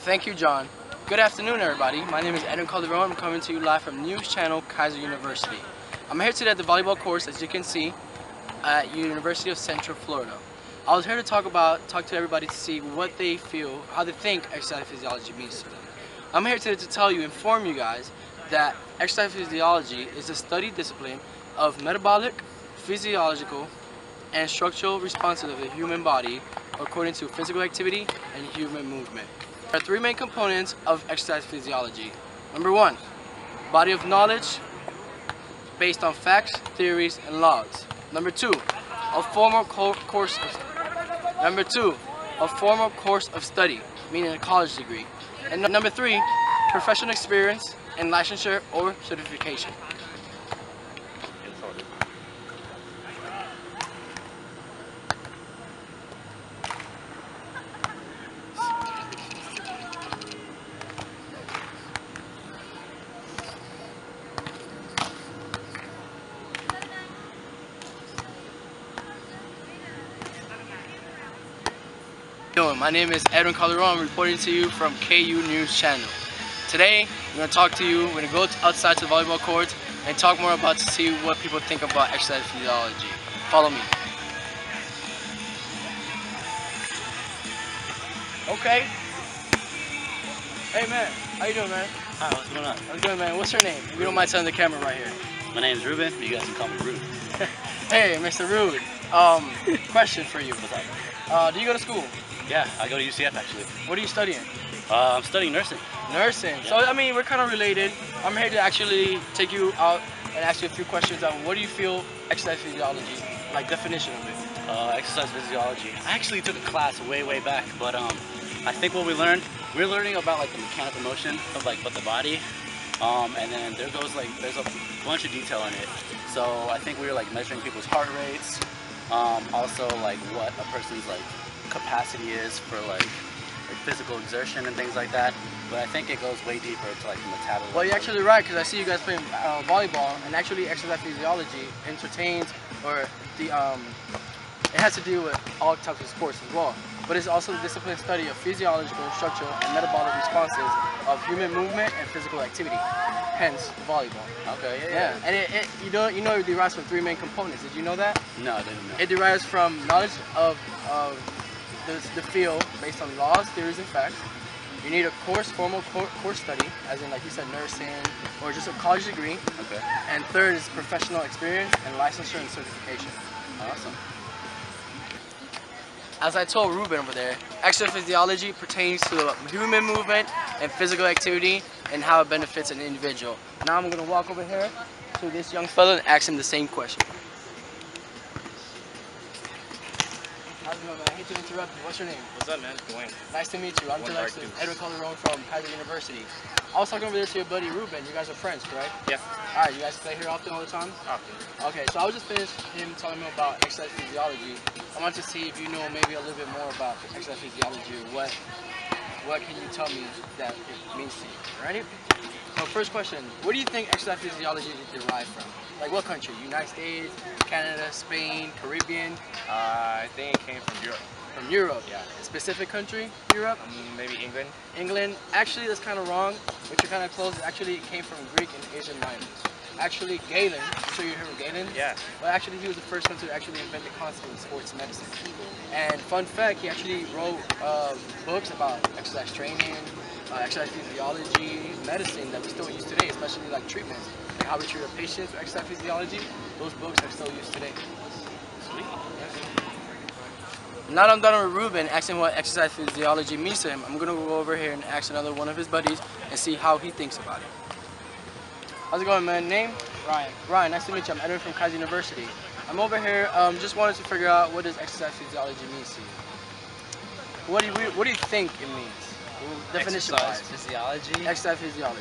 Thank you, John. Good afternoon, everybody. My name is Edwin Calderon. I'm coming to you live from news channel Keiser University. I'm here today at the volleyball course, as you can see, at University of Central Florida. I was here to talk to everybody to see what they feel, how they think exercise physiology means to them. I'm here today to inform you guys that exercise physiology is a study discipline of metabolic, physiological, and structural responses of the human body according to physical activity and human movement. There are three main components of exercise physiology. Number one, body of knowledge based on facts, theories, and laws. Number two, a formal course of study, meaning a college degree. And number three, professional experience and licensure or certification. My name is Edwin Calderon, reporting to you from KU News Channel. Today, we're going to talk to you, we're going to go outside to the volleyball court and talk more about to see what people think about exercise physiology. Follow me. Okay. Hey man, how you doing, man? Hi, what's going on? I'm good, man. What's your name? If you don't mind telling the camera right here. My name's Ruben, but you guys can call me Rude. Hey, Mr. Rude. Question for you. What's up? Do you go to school? Yeah, I go to UCF actually. What are you studying? I'm studying nursing. Nursing. Yeah. So, I mean, we're kind of related. I'm here to actually take you out and ask you a few questions on what do you feel exercise physiology, like definition of it? Exercise physiology. I actually took a class way back, but I think what we're learning about like the mechanical motion of like the body, and then there's a bunch of detail in it. So I think we were like measuring people's heart rates, also like what a person's like capacity is for like physical exertion and things like that, but I think it goes way deeper to like the metabolism. Well, you're actually right, because I see you guys playing volleyball, and actually exercise physiology entertains, or it has to do with all types of sports as well, but it's also the disciplined study of physiological, structural, and metabolic responses of human movement and physical activity, hence volleyball. Okay, yeah. And it derives from three main components. Did you know that? No, I didn't know. It derives from knowledge of the field based on laws, theories, and facts. You need a formal course study, as in like you said, nursing, or just a college degree. Okay. And third is professional experience and licensure and certification. Awesome. As I told Ruben over there, exercise physiology pertains to human movement and physical activity and how it benefits an individual. Now I'm going to walk over here to this young fellow and ask him the same question. How's it going, man? I hate to interrupt you. What's your name? What's up, man? Dwayne. Nice to meet you. I'm Edwin Calderon from Keiser University. I was talking over there to your buddy Ruben. You guys are friends, correct? Yeah. Alright, you guys play here often, all the time? Often. Okay, so I was just finished him telling me about exercise physiology. I want to see if you know maybe a little bit more about exercise physiology, or what can you tell me that it means to you? Ready? So first question, where do you think exercise physiology is derived from? Like what country? United States, Canada, Spain, Caribbean? I think it came from Europe. From Europe? Yeah. A specific country? Europe? Maybe England. England? Actually, that's kind of wrong, but you're kind of close. Actually, it came from Greek and Asian language. Actually, Galen, I'm sure you heard of Galen? Yeah. Well, actually, he was the first one to actually invent the concept of sports medicine. And fun fact, he actually wrote books about exercise training, exercise physiology, medicine that we still use today, especially like treatments, like how we treat our patients with exercise physiology. Those books are still used today. Sweet. Now that I'm done with Ruben asking what exercise physiology means to him, I'm going to go over here and ask another one of his buddies and see how he thinks about it. How's it going, man? Name? Ryan. Ryan, nice to meet you. I'm Edwin from Keiser University. I'm over here, just wanted to figure out what does exercise physiology means to you. What do you think it means? Definition-wise. Exercise physiology. Exercise physiology.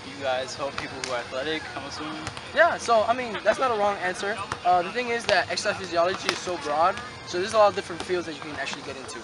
You guys help people who are athletic, I'm assuming? Yeah, so, I mean, that's not a wrong answer. The thing is that exercise physiology is so broad, so there's a lot of different fields that you can actually get into.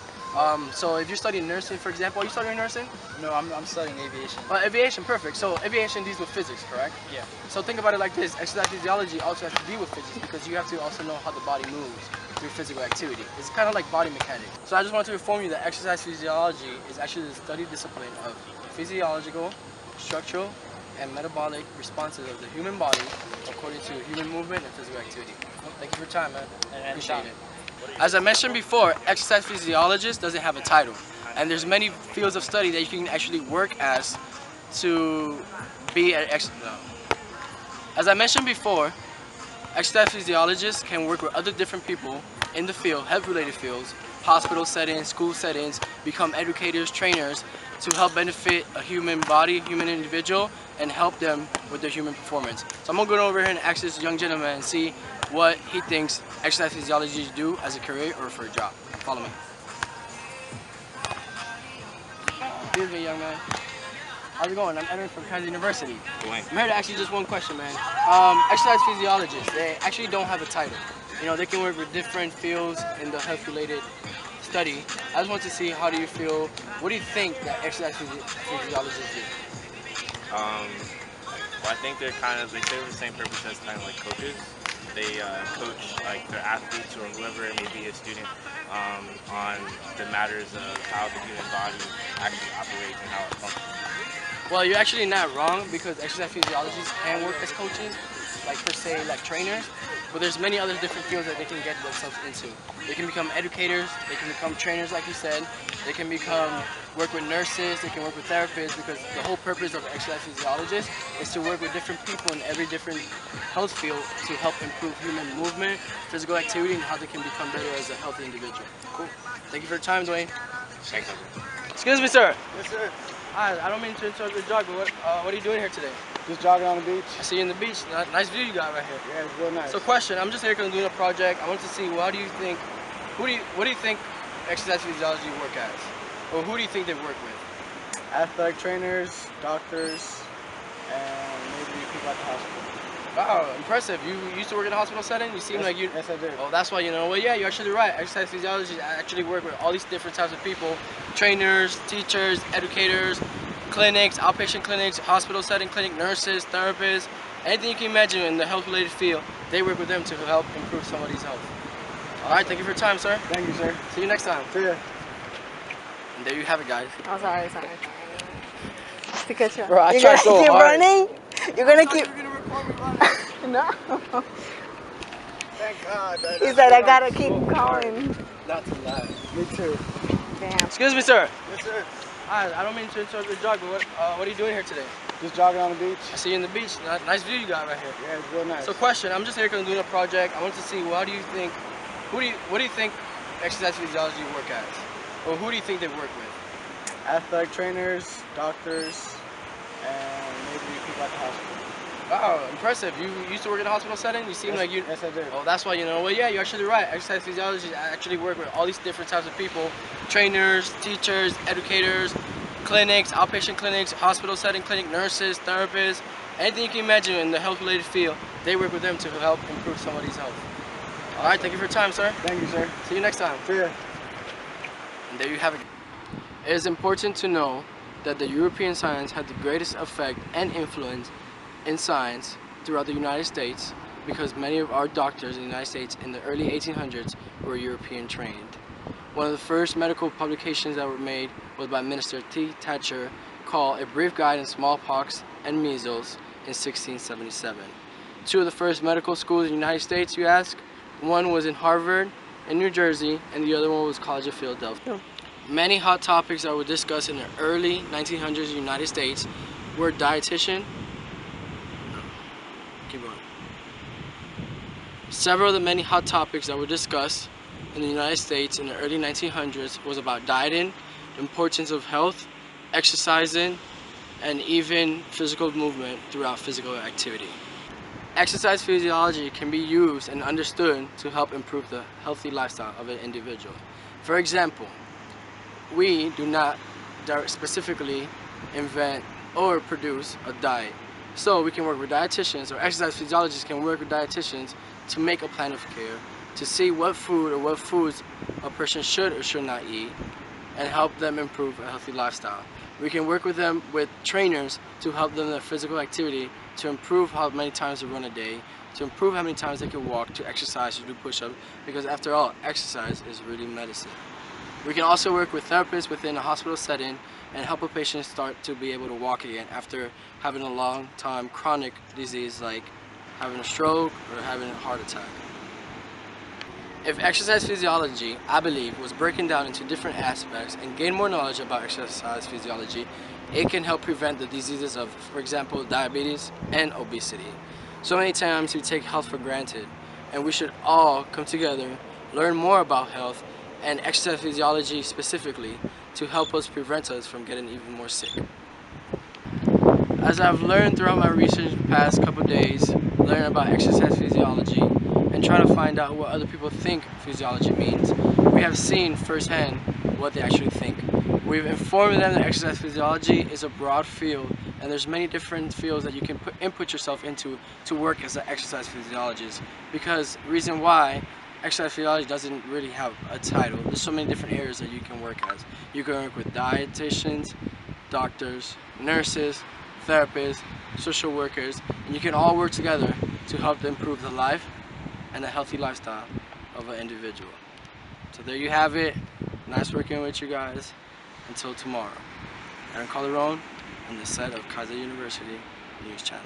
So if you're studying nursing, for example, are you studying nursing? No, I'm studying aviation. Aviation, perfect. So aviation deals with physics, correct? Yeah. So think about it like this. Exercise physiology also has to deal with physics because you have to also know how the body moves. through physical activity. It's kind of like body mechanics. So I just want to inform you that exercise physiology is actually the study discipline of physiological, structural, and metabolic responses of the human body according to human movement and physical activity. Thank you for your time, man. Appreciate it. As I mentioned before, exercise physiologist doesn't have a title, and there's many fields of study that you can actually work as to be an As I mentioned before, exercise physiologists can work with other different people in the field, health-related fields, hospital settings, school settings, become educators, trainers, to help benefit a human body, human individual, and help them with their human performance. So I'm gonna go over here and ask this young gentleman and see what he thinks exercise physiologists do as a career or for a job. Follow me. Excuse me, young man. How's it going? I'm Edwin from Keiser University. I'm here to ask you just one question, man. Exercise physiologists, they actually don't have a title. You know, they can work with different fields in the health-related study. I just want to see, how do you feel, what do you think that exercise physiologists do? Well, I think they serve the same purpose as kind of like coaches. They coach like their athletes or whoever it may be, a student, on the matters of how the human body actually operates and how it functions. Well, you're actually not wrong, because exercise physiologists can work as coaches, like per se, like trainers, but there's many other different fields that they can get themselves into. They can become educators, they can become trainers like you said, they can work with nurses, they can work with therapists, because the whole purpose of exercise physiologists is to work with different people in every different health field to help improve human movement, physical activity, and how they can become better as a healthy individual. Cool. Thank you for your time, Dwayne. Thanks, Edwin. Excuse me, sir. Yes, sir. Hi, I don't mean to interrupt your jog, but what are you doing here today? Just jogging on the beach. I see you in the beach. Nice view you got right here. Yeah, it's real nice. So question, I'm just here because I'm doing a project. I want to see, what do you think exercise physiology work as? Or who do you think they work with? Athletic trainers, doctors, and maybe people at the hospital. Wow, impressive. You used to work in a hospital setting? You seem like you... Yes, I did. Oh, that's why you know. Well, yeah, you're actually right. Exercise physiologists actually work with all these different types of people. Trainers, teachers, educators, clinics, outpatient clinics, hospital setting clinic, nurses, therapists, anything you can imagine in the health-related field, they work with them to help improve somebody's health. All right, thank you for your time, sir. Thank you, sir. See you next time. See ya. And there you have it, guys. Oh, sorry. Because Bro, I you're tried gonna so keep hard. running? You're gonna keep... You're gonna record me running. No. Thank God. He said I gotta keep going. Not too loud. Me too. Damn. Excuse me, sir. Yes, sir. Hi, I don't mean to interrupt your jog, but what are you doing here today? Just jogging on the beach. I see you in the beach. Nice view you got right here. Yeah, it's real nice. So question, I'm just here because I'm doing a project. I want to see, what do you think exercise physiology work as? Or who do you think they work with? Athletic trainers, doctors, and maybe people at the hospital. Wow, impressive. You used to work in a hospital setting? You seem like you... Yes, I did. Oh, that's why you know. Well, yeah, you're actually right. Exercise physiologists actually work with all these different types of people. Trainers, teachers, educators, clinics, outpatient clinics, hospital setting clinic, nurses, therapists, anything you can imagine in the health-related field, they work with them to help improve somebody's health. All right, thank you for your time, sir. Thank you, sir. See you next time. See ya. And there you have it. It is important to know that the European science had the greatest effect and influence in science throughout the United States, because many of our doctors in the United States in the early 1800s were European trained. One of the first medical publications that were made was by Minister T. Thatcher, called A Brief Guide in Smallpox and Measles in 1677. Two of the first medical schools in the United States, you ask? One was in Harvard in New Jersey, and the other one was College of Philadelphia. Many hot topics that were discussed in the early 1900s in the United States were dietitian. Keep going. Several of the many hot topics that were discussed in the United States in the early 1900s was about dieting, the importance of health, exercising, and even physical movement throughout physical activity. Exercise physiology can be used and understood to help improve the healthy lifestyle of an individual. For example, we do not specifically invent or produce a diet. So we can work with dietitians, or exercise physiologists can work with dietitians to make a plan of care, to see what food or what foods a person should or should not eat, and help them improve a healthy lifestyle. We can work with them with trainers to help them in their physical activity, to improve how many times they run a day, to improve how many times they can walk, to exercise, to do push-ups, because after all, exercise is really medicine. We can also work with therapists within a hospital setting and help a patient start to be able to walk again after having a long time chronic disease like having a stroke or having a heart attack. If exercise physiology, I believe, was breaking down into different aspects and gain more knowledge about exercise physiology, it can help prevent the diseases of, for example, diabetes and obesity. So many times we take health for granted, and we should all come together, learn more about health and exercise physiology specifically to help us prevent us from getting even more sick. As I've learned throughout my research the past couple days, learning about exercise physiology and trying to find out what other people think physiology means, we have seen firsthand what they actually think. We've informed them that exercise physiology is a broad field and there's many different fields that you can input yourself into to work as an exercise physiologist, because the reason why exercise physiology doesn't really have a title. There's so many different areas that you can work as. You can work with dietitians, doctors, nurses, therapists, social workers, and you can all work together to help improve the life and the healthy lifestyle of an individual. So there you have it. Nice working with you guys. Until tomorrow. Aaron Calderon on the set of Keiser University News Channel.